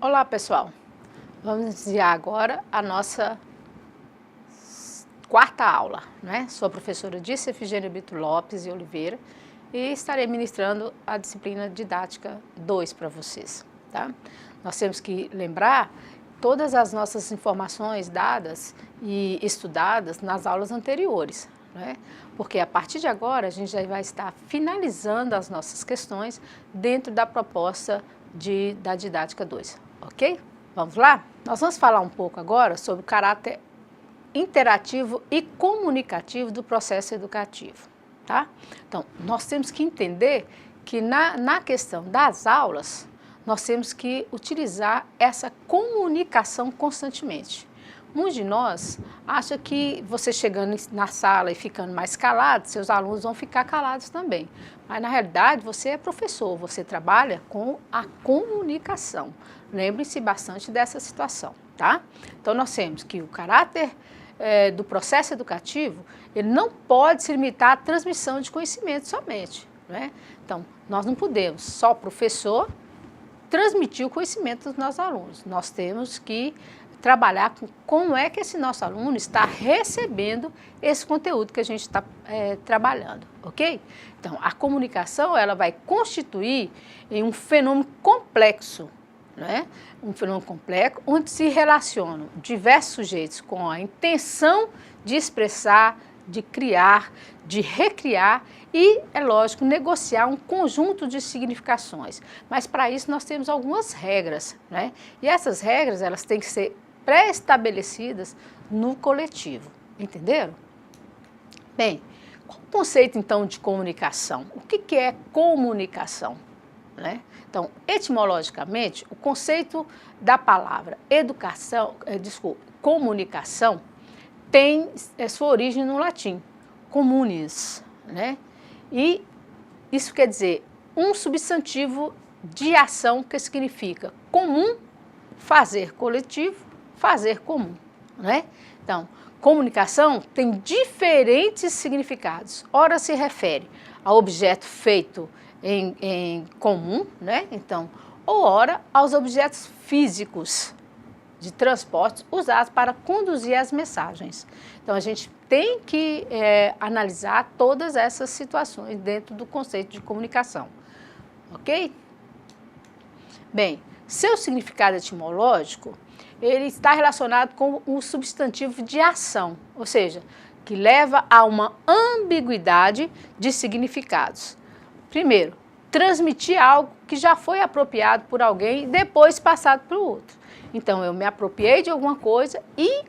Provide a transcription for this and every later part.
Olá, pessoal. Vamos iniciar agora a nossa quarta aula, né? Sou a professora Dirce Efigênia Brito Lopes e Oliveira e estarei ministrando a disciplina didática 2 para vocês, tá? Nós temos que lembrar todas as nossas informações dadas e estudadas nas aulas anteriores, né? Porque a partir de agora a gente já vai estar finalizando as nossas questões dentro da proposta da didática 2, ok? Vamos lá? Nós vamos falar um pouco agora sobre o caráter interativo e comunicativo do processo educativo, tá? Então, nós temos que entender que na questão das aulas, nós temos que utilizar essa comunicação constantemente. Muitos de nós acham que você chegando na sala e ficando mais calado, seus alunos vão ficar calados também. Mas, na realidade, você é professor, você trabalha com a comunicação. Lembre-se bastante dessa situação, tá? Então, nós temos que o caráter do processo educativo, ele não pode se limitar à transmissão de conhecimento somente, né? Então, nós não podemos, só professor, transmitir o conhecimento dos nossos alunos. Nós temos que trabalhar com como é que esse nosso aluno está recebendo esse conteúdo que a gente está trabalhando, ok? Então, a comunicação, ela vai constituir em um fenômeno complexo, né? Um fenômeno complexo onde se relacionam diversos sujeitos com a intenção de expressar, de criar, de recriar e, é lógico, negociar um conjunto de significações. Mas para isso nós temos algumas regras, né? E essas regras, elas têm que ser pré-estabelecidas no coletivo, entenderam? Bem, qual o conceito então de comunicação? O que é comunicação, né? Então, etimologicamente, o conceito da palavra comunicação tem sua origem no latim, communis, né? E isso quer dizer um substantivo de ação que significa comum, fazer coletivo, fazer comum, né? Então, comunicação tem diferentes significados. Ora se refere a objeto feito em comum, né? Então, ou ora aos objetos físicos de transporte usados para conduzir as mensagens. Então, a gente tem que analisar todas essas situações dentro do conceito de comunicação, ok? Bem, seu significado etimológico, ele está relacionado com o substantivo de ação, ou seja, que leva a uma ambiguidade de significados. Primeiro, transmitir algo que já foi apropriado por alguém e depois passado para o outro. Então, eu me apropriei de alguma coisa e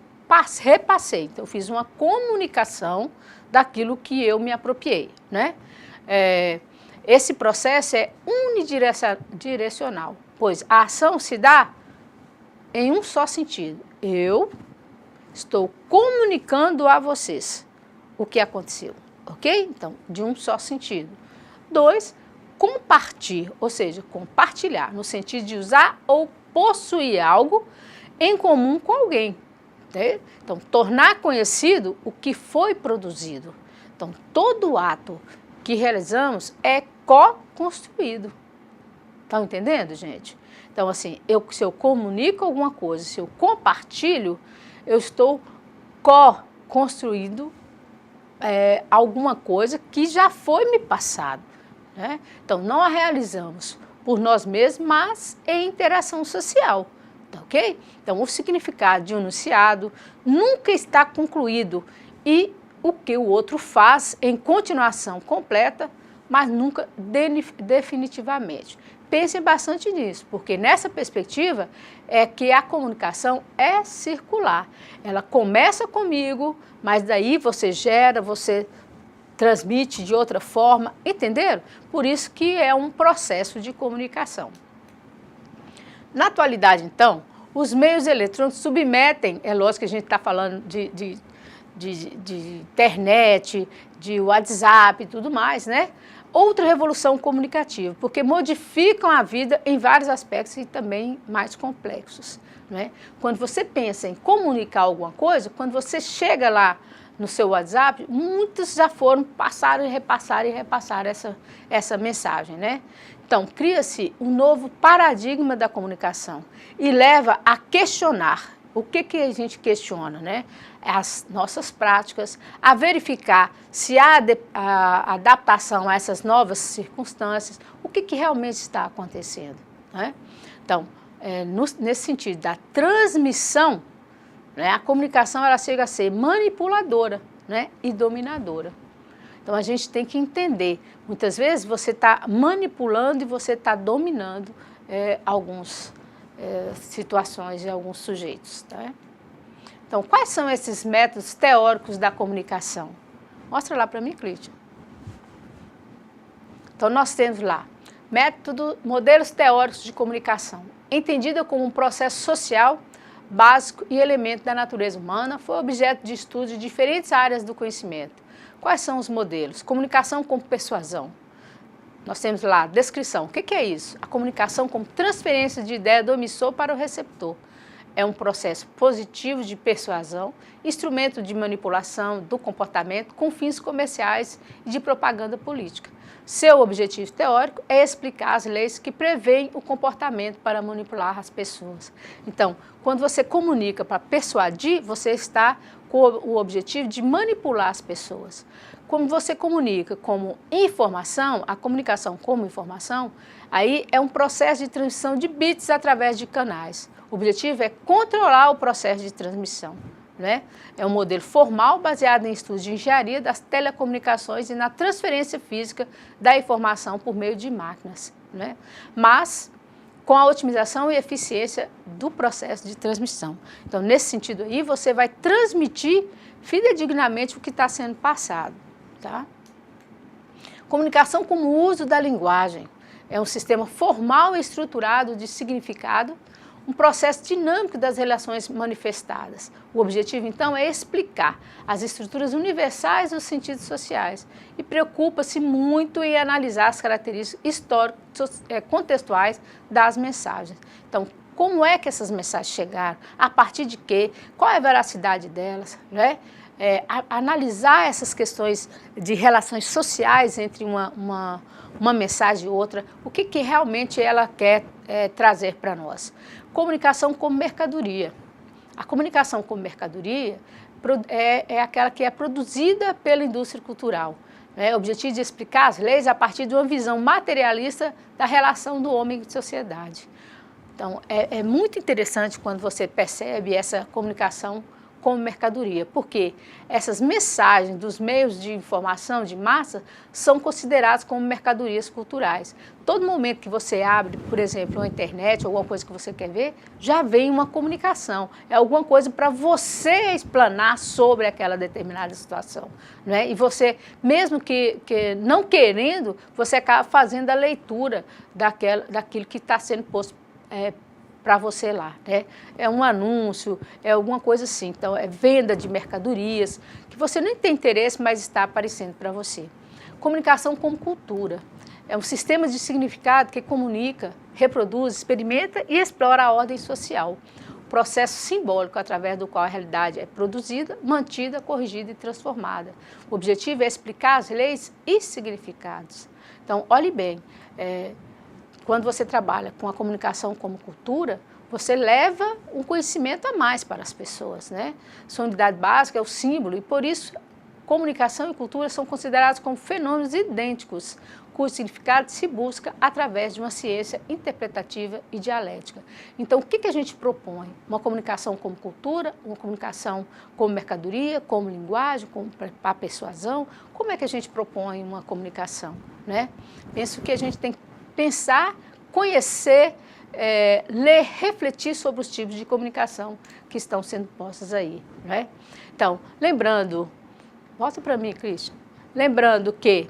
repassei. Então, eu fiz uma comunicação daquilo que eu me apropriei, né? Esse processo é unidirecional, pois a ação se dá em um só sentido. Eu estou comunicando a vocês o que aconteceu, ok? Então, de um só sentido. 2, compartilhar, ou seja, compartilhar, no sentido de usar ou possuir algo em comum com alguém. Né? Então, tornar conhecido o que foi produzido. Então, todo ato que realizamos é co-construído. Estão entendendo, gente? Então, assim, se eu comunico alguma coisa, se eu compartilho, eu estou co-construindo alguma coisa que já foi me passado. Né? Então, não a realizamos por nós mesmos, mas em interação social, tá ok? Então, o significado de um enunciado nunca está concluído e o que o outro faz em continuação completa, mas nunca definitivamente. Pensem bastante nisso, porque nessa perspectiva é que a comunicação é circular. Ela começa comigo, mas daí você gera, você transmite de outra forma, entenderam? Por isso que é um processo de comunicação. Na atualidade, então, os meios eletrônicos submetem, é lógico que a gente está falando de internet, de WhatsApp e tudo mais, né? Outra revolução comunicativa, porque modificam a vida em vários aspectos e também mais complexos, né? Quando você pensa em comunicar alguma coisa, quando você chega lá no seu WhatsApp, muitos já foram, passaram e repassaram essa mensagem, né? Então, cria-se um novo paradigma da comunicação e leva a questionar. O que a gente questiona, né? As nossas práticas, a verificar se há a adaptação a essas novas circunstâncias, o que realmente está acontecendo, né? Então, nesse sentido da transmissão, né, a comunicação ela chega a ser manipuladora, né, e dominadora. Então, a gente tem que entender, muitas vezes você está manipulando e você está dominando algumas situações de alguns sujeitos. Tá? Então, quais são esses métodos teóricos da comunicação? Mostra lá para mim, Clítia. Então, nós temos lá, modelos teóricos de comunicação, entendida como um processo social, básico e elemento da natureza humana, foi objeto de estudo de diferentes áreas do conhecimento. Quais são os modelos? Comunicação como persuasão. Nós temos lá, descrição. O que é isso? A comunicação como transferência de ideia do emissor para o receptor. É um processo positivo de persuasão, instrumento de manipulação do comportamento com fins comerciais e de propaganda política. Seu objetivo teórico é explicar as leis que prevêem o comportamento para manipular as pessoas. Então, quando você comunica para persuadir, você está com o objetivo de manipular as pessoas. Como você comunica como informação, a comunicação como informação, aí é um processo de transmissão de bits através de canais. O objetivo é controlar o processo de transmissão. Né? É um modelo formal baseado em estudos de engenharia das telecomunicações e na transferência física da informação por meio de máquinas. Né? Mas com a otimização e eficiência do processo de transmissão. Então, nesse sentido aí, você vai transmitir fidedignamente o que está sendo passado. Tá? Comunicação como uso da linguagem. É um sistema formal e estruturado de significado, um processo dinâmico das relações manifestadas. O objetivo, então, é explicar as estruturas universais dos sentidos sociais e preocupa-se muito em analisar as características históricas contextuais das mensagens. Então, como é que essas mensagens chegaram? A partir de quê? Qual é a veracidade delas? Né? Analisar essas questões de relações sociais entre uma mensagem e outra, o que realmente ela quer trazer para nós. Comunicação como mercadoria. A comunicação como mercadoria é aquela que é produzida pela indústria cultural. O objetivo de explicar as leis a partir de uma visão materialista da relação do homem e sociedade. Então, é muito interessante quando você percebe essa comunicação como mercadoria, porque essas mensagens dos meios de informação de massa são consideradas como mercadorias culturais. Todo momento que você abre, por exemplo, uma internet, alguma coisa que você quer ver, já vem uma comunicação, é alguma coisa para você explanar sobre aquela determinada situação. Né? E você, mesmo que não querendo, você acaba fazendo a leitura daquilo que está sendo posto para você lá, né? É um anúncio, é alguma coisa assim. Então, é venda de mercadorias, que você nem tem interesse, mas está aparecendo para você. Comunicação como cultura. É um sistema de significado que comunica, reproduz, experimenta e explora a ordem social. Processo simbólico através do qual a realidade é produzida, mantida, corrigida e transformada. O objetivo é explicar as leis e significados. Então, olhe bem, quando você trabalha com a comunicação como cultura, você leva um conhecimento a mais para as pessoas, né? Sua unidade básica é o símbolo e, por isso, comunicação e cultura são considerados como fenômenos idênticos, cujo significado se busca através de uma ciência interpretativa e dialética. Então, o que a gente propõe? Uma comunicação como cultura, uma comunicação como mercadoria, como linguagem, para persuasão? Como é que a gente propõe uma comunicação? Né? Penso que a gente tem que pensar, conhecer, ler, refletir sobre os tipos de comunicação que estão sendo postos aí. Né? Então, lembrando, volta para mim, Cristian, lembrando que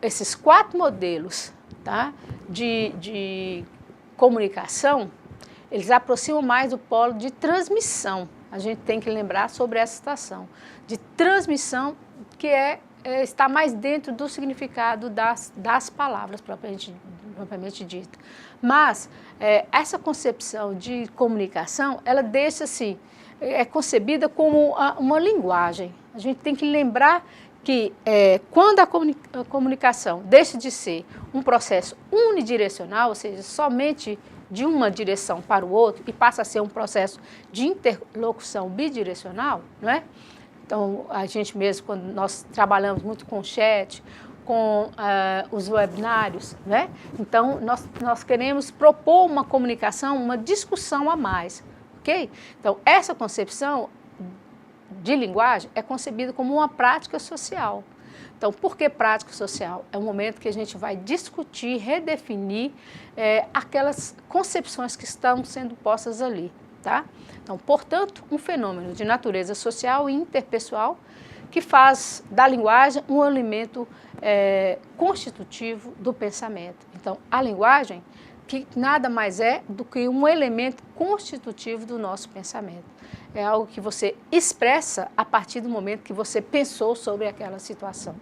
esses 4 modelos, tá, de comunicação, eles aproximam mais do polo de transmissão. A gente tem que lembrar sobre essa situação de transmissão, que está mais dentro do significado das palavras propriamente dita. Mas essa concepção de comunicação, ela deixa assim, é concebida como uma linguagem. A gente tem que lembrar que quando a comunicação deixa de ser um processo unidirecional, ou seja, somente de uma direção para o outro, e passa a ser um processo de interlocução bidirecional, não é? Então, a gente mesmo, quando nós trabalhamos muito com chat, com os webinários, né? Então, nós queremos propor uma comunicação, uma discussão a mais, ok? Então, essa concepção de linguagem é concebida como uma prática social. Então, por que prática social? É um momento que a gente vai discutir, redefinir aquelas concepções que estão sendo postas ali, tá? Então, portanto, um fenômeno de natureza social e interpessoal que faz da linguagem um elemento constitutivo do pensamento. Então, a linguagem que nada mais é do que um elemento constitutivo do nosso pensamento. É algo que você expressa a partir do momento que você pensou sobre aquela situação.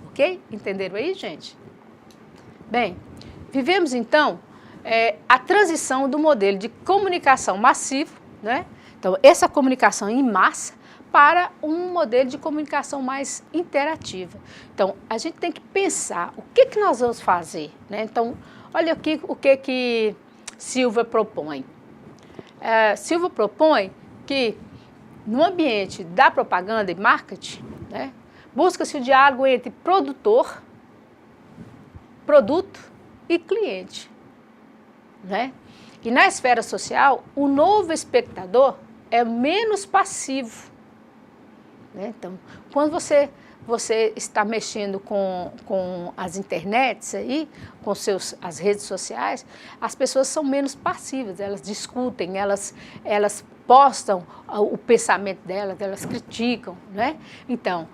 Ok? Entenderam aí, gente? Bem, vivemos então a transição do modelo de comunicação massivo, né? Então, essa comunicação em massa, para um modelo de comunicação mais interativa. Então, a gente tem que pensar o que nós vamos fazer, né? Então, olha aqui o que Silva propõe. Silva propõe que no ambiente da propaganda e marketing, né, busca-se o diálogo entre produtor, produto e cliente, né? E na esfera social, o novo espectador é menos passivo, né? Então, quando você está mexendo com as internets aí, com as redes sociais, as pessoas são menos passivas, elas discutem, elas postam o pensamento delas, elas criticam, né? Então,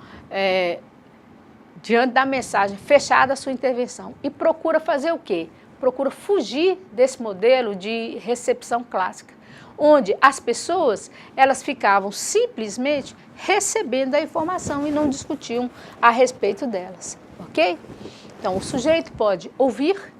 diante da mensagem, fechada a sua intervenção e procura fazer o quê? Procura fugir desse modelo de recepção clássica, onde as pessoas elas ficavam simplesmente recebendo a informação e não discutiam a respeito delas, ok? Então, o sujeito pode ouvir,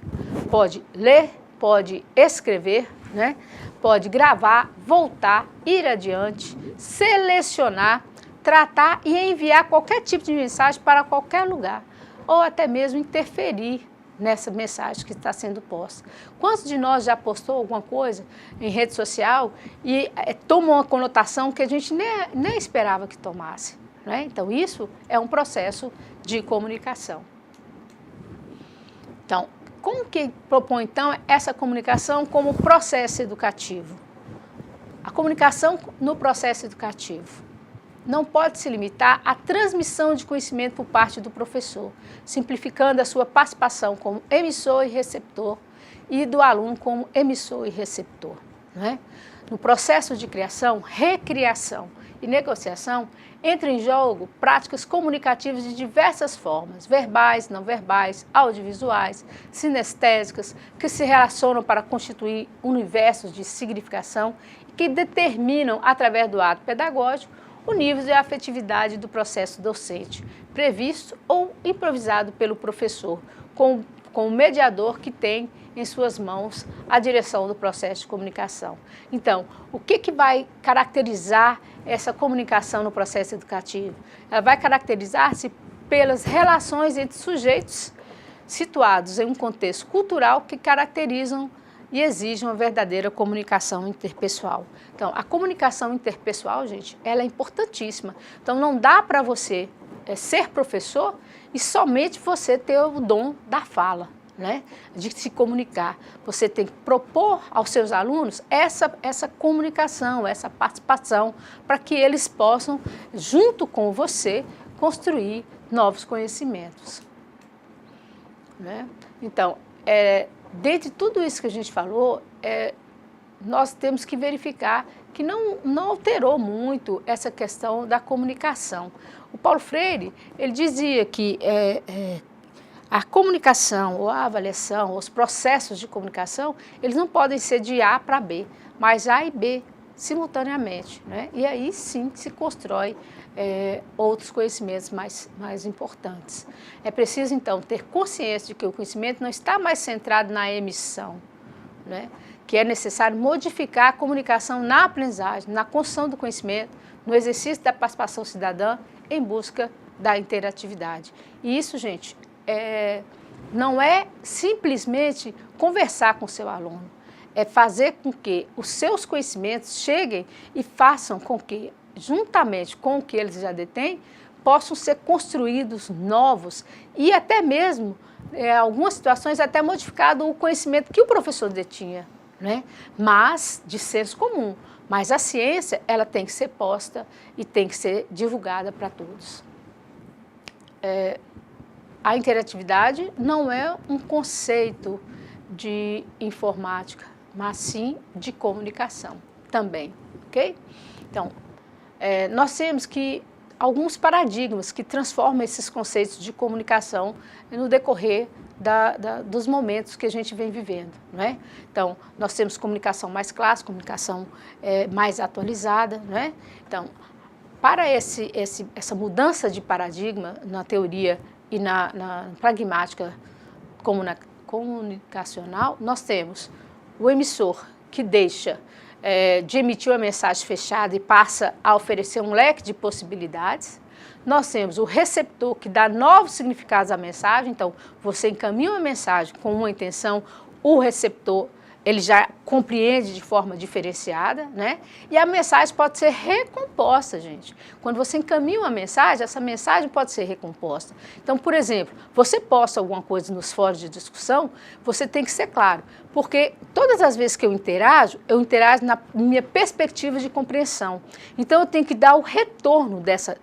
pode ler, pode escrever, né? Pode gravar, voltar, ir adiante, selecionar, tratar e enviar qualquer tipo de mensagem para qualquer lugar, ou até mesmo interferir nessa mensagem que está sendo posta. Quantos de nós já postou alguma coisa em rede social e toma uma conotação que a gente nem esperava que tomasse, né? Então, isso é um processo de comunicação. Então, como que propõe, então, essa comunicação como processo educativo? A comunicação no processo educativo não pode se limitar à transmissão de conhecimento por parte do professor, simplificando a sua participação como emissor e receptor e do aluno como emissor e receptor, não é? No processo de criação, recriação e negociação, entram em jogo práticas comunicativas de diversas formas, verbais, não verbais, audiovisuais, sinestésicas, que se relacionam para constituir universos de significação e que determinam, através do ato pedagógico, o nível de afetividade do processo docente, previsto ou improvisado pelo professor, com o mediador que tem em suas mãos a direção do processo de comunicação. Então, o que vai caracterizar essa comunicação no processo educativo? Ela vai caracterizar-se pelas relações entre sujeitos situados em um contexto cultural que caracterizam e exigem uma verdadeira comunicação interpessoal. Então, a comunicação interpessoal, gente, ela é importantíssima. Então, não dá para você ser professor e somente você ter o dom da fala, né? De se comunicar. Você tem que propor aos seus alunos essa comunicação, essa participação, para que eles possam, junto com você, construir novos conhecimentos, né? Então, dentro de tudo isso que a gente falou, nós temos que verificar que não alterou muito essa questão da comunicação. O Paulo Freire, ele dizia que a comunicação, ou a avaliação, os processos de comunicação, eles não podem ser de A para B, mas A e B simultaneamente, né? E aí sim se constrói outros conhecimentos mais importantes. É preciso, então, ter consciência de que o conhecimento não está mais centrado na emissão, né? Que é necessário modificar a comunicação na aprendizagem, na construção do conhecimento, no exercício da participação cidadã, em busca da interatividade. E isso, gente, não é simplesmente conversar com o seu aluno, é fazer com que os seus conhecimentos cheguem e façam com que, juntamente com o que eles já detêm, possam ser construídos novos e até mesmo, em algumas situações, até modificado o conhecimento que o professor detinha, né? Mas de senso comum. Mas a ciência, ela tem que ser posta e tem que ser divulgada para todos. A interatividade não é um conceito de informática, mas sim de comunicação também, ok? Então, nós temos que alguns paradigmas que transformam esses conceitos de comunicação no decorrer dos momentos que a gente vem vivendo, não é? Então, nós temos comunicação mais clássica, comunicação mais atualizada, não é? Então, para essa mudança de paradigma na teoria e na pragmática comunicacional, nós temos o emissor que deixa de emitir uma mensagem fechada e passa a oferecer um leque de possibilidades. Nós temos o receptor que dá novos significados à mensagem, então você encaminha uma mensagem com uma intenção, o receptor ele já compreende de forma diferenciada, né? E a mensagem pode ser recomposta, gente. Quando você encaminha uma mensagem, essa mensagem pode ser recomposta. Então, por exemplo, você posta alguma coisa nos fóruns de discussão, você tem que ser claro, porque todas as vezes que eu interajo na minha perspectiva de compreensão. Então, eu tenho que dar o retorno dessa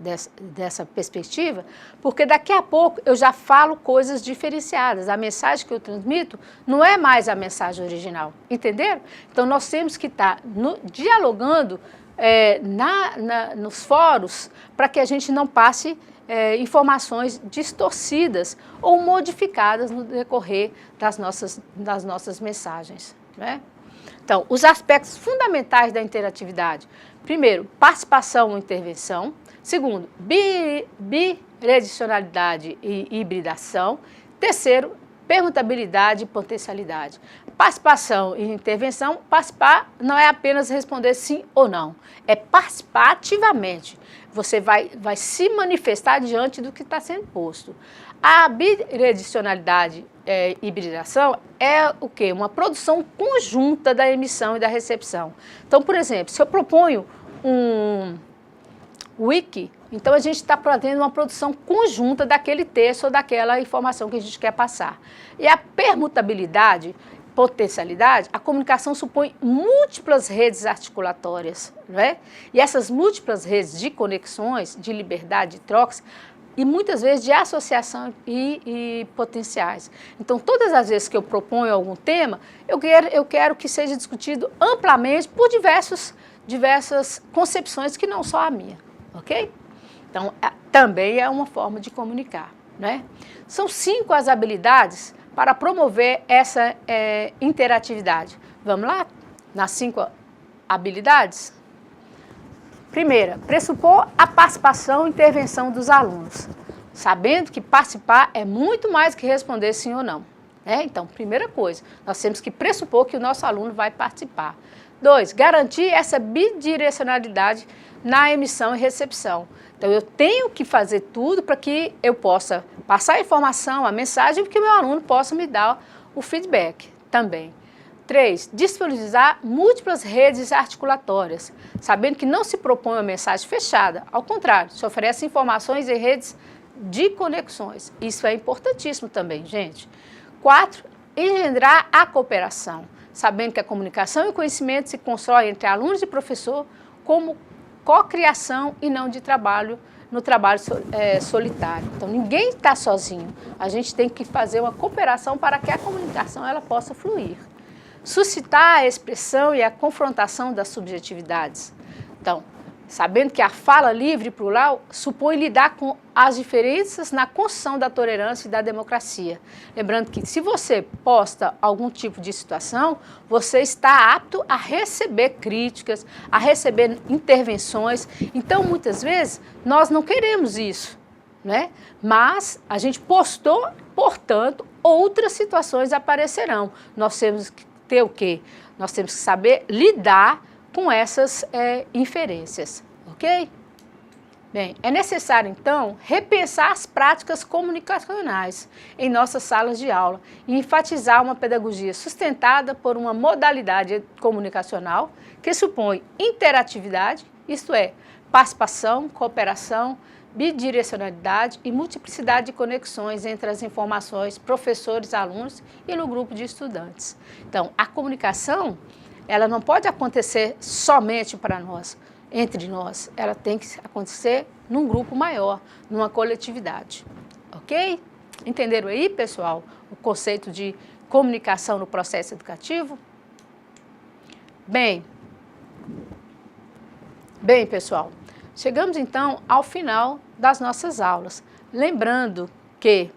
perspectiva, porque daqui a pouco eu já falo coisas diferenciadas. A mensagem que eu transmito não é mais a mensagem original. Entenderam? Então, nós temos que estar dialogando nos fóruns para que a gente não passe informações distorcidas ou modificadas no decorrer das nossas mensagens, né? Então, os aspectos fundamentais da interatividade. Primeiro, participação ou intervenção. Segundo, bidirecionalidade e hibridação. Terceiro, perguntabilidade e potencialidade. Participação e intervenção, participar não é apenas responder sim ou não, é participar ativamente. Você vai se manifestar diante do que está sendo posto. A bidirecionalidade e hibridação é o quê? Uma produção conjunta da emissão e da recepção. Então, por exemplo, se eu proponho um wiki, então a gente está fazendo uma produção conjunta daquele texto ou daquela informação que a gente quer passar. E a permutabilidade, potencialidade, a comunicação supõe múltiplas redes articulatórias, não é? E essas múltiplas redes de conexões, de liberdade, de trocas, e muitas vezes de associação e potenciais. Então, todas as vezes que eu proponho algum tema, eu quero que seja discutido amplamente por diversas concepções que não só a minha, ok? Então, também é uma forma de comunicar, né? São 5 as habilidades para promover essa interatividade. Vamos lá? Nas 5 habilidades? Primeira, pressupor a participação e intervenção dos alunos, sabendo que participar é muito mais que responder sim ou não. Então, primeira coisa, nós temos que pressupor que o nosso aluno vai participar. 2, garantir essa bidirecionalidade na emissão e recepção. Então, eu tenho que fazer tudo para que eu possa passar a informação, a mensagem, para que o meu aluno possa me dar o feedback também. 3, disponibilizar múltiplas redes articulatórias, sabendo que não se propõe uma mensagem fechada, ao contrário, se oferece informações em redes de conexões. Isso é importantíssimo também, gente. 4, engendrar a cooperação, sabendo que a comunicação e o conhecimento se constroem entre alunos e professor como cocriação e não no trabalho solitário. Então, ninguém está sozinho. A gente tem que fazer uma cooperação para que a comunicação ela possa fluir. Suscitar a expressão e a confrontação das subjetividades. Então, sabendo que a fala livre e plural supõe lidar com as diferenças na construção da tolerância e da democracia. Lembrando que se você posta algum tipo de situação, você está apto a receber críticas, a receber intervenções. Então, muitas vezes, nós não queremos isso, né? Mas a gente postou, portanto, outras situações aparecerão. Nós temos que ter o quê? Nós temos que saber lidar com essas inferências, ok? Bem, é necessário, então, repensar as práticas comunicacionais em nossas salas de aula e enfatizar uma pedagogia sustentada por uma modalidade comunicacional que supõe interatividade, isto é, participação, cooperação, bidirecionalidade e multiplicidade de conexões entre as informações, professores, alunos e no grupo de estudantes. Então, a comunicação, ela não pode acontecer somente para nós, entre nós, ela tem que acontecer num grupo maior, numa coletividade, ok? Entenderam aí, pessoal, o conceito de comunicação no processo educativo? Bem, pessoal, chegamos então ao final das nossas aulas, lembrando que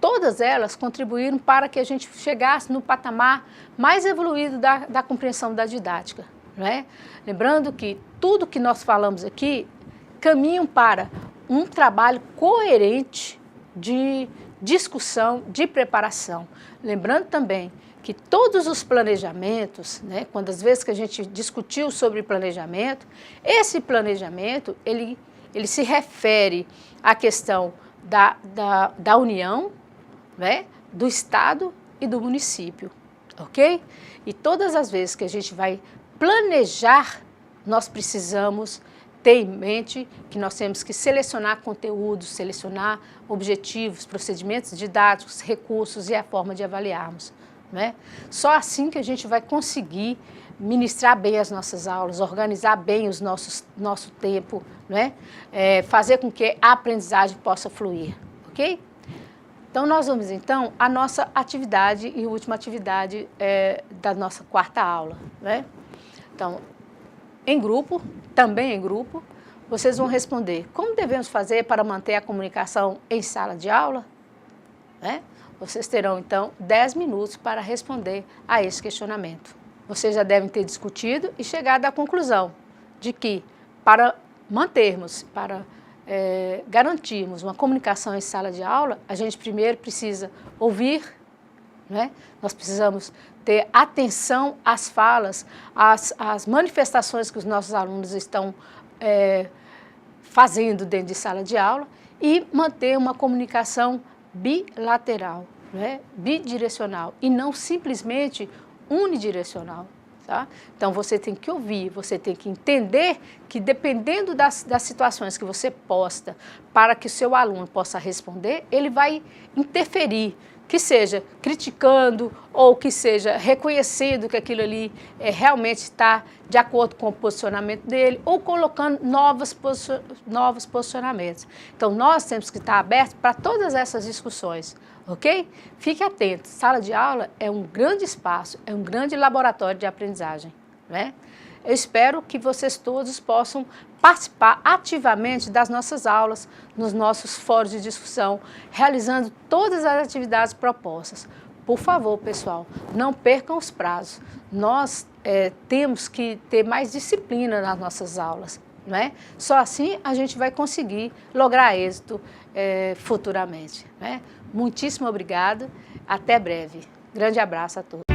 todas elas contribuíram para que a gente chegasse no patamar mais evoluído da compreensão da didática. Não é? Lembrando que tudo que nós falamos aqui caminham para um trabalho coerente de discussão, de preparação. Lembrando também que todos os planejamentos, né, quando às vezes que a gente discutiu sobre planejamento, esse planejamento ele se refere à questão da União, né, do Estado e do município, ok? E todas as vezes que a gente vai planejar, nós precisamos ter em mente que nós temos que selecionar conteúdos, selecionar objetivos, procedimentos didáticos, recursos e a forma de avaliarmos, né? Só assim que a gente vai conseguir ministrar bem as nossas aulas, organizar bem nosso tempo, né? Fazer com que a aprendizagem possa fluir, ok? Então, nós vamos, então, à nossa atividade e última atividade da nossa quarta aula, né? Então, também em grupo, vocês vão responder como devemos fazer para manter a comunicação em sala de aula? Né? Vocês terão, então, 10 minutos para responder a esse questionamento. Vocês já devem ter discutido e chegado à conclusão de que, para mantermos, para garantirmos uma comunicação em sala de aula, a gente primeiro precisa ouvir, né? Nós precisamos ter atenção às falas, às manifestações que os nossos alunos estão fazendo dentro de sala de aula e manter uma comunicação bilateral, né? Bidirecional e não simplesmente unidirecional. Tá? Então, você tem que ouvir, você tem que entender que dependendo das situações que você posta para que o seu aluno possa responder, ele vai interferir, que seja criticando ou que seja reconhecendo que aquilo ali realmente está de acordo com o posicionamento dele ou colocando novos posicionamentos. Então, nós temos que estar abertos para todas essas discussões, ok? Fique atento, sala de aula é um grande espaço, é um grande laboratório de aprendizagem, né? Eu espero que vocês todos possam participar ativamente das nossas aulas, nos nossos fóruns de discussão, realizando todas as atividades propostas. Por favor, pessoal, não percam os prazos. Nós temos que ter mais disciplina nas nossas aulas, não é? Só assim a gente vai conseguir lograr êxito futuramente, né? Muitíssimo obrigado, até breve. Grande abraço a todos.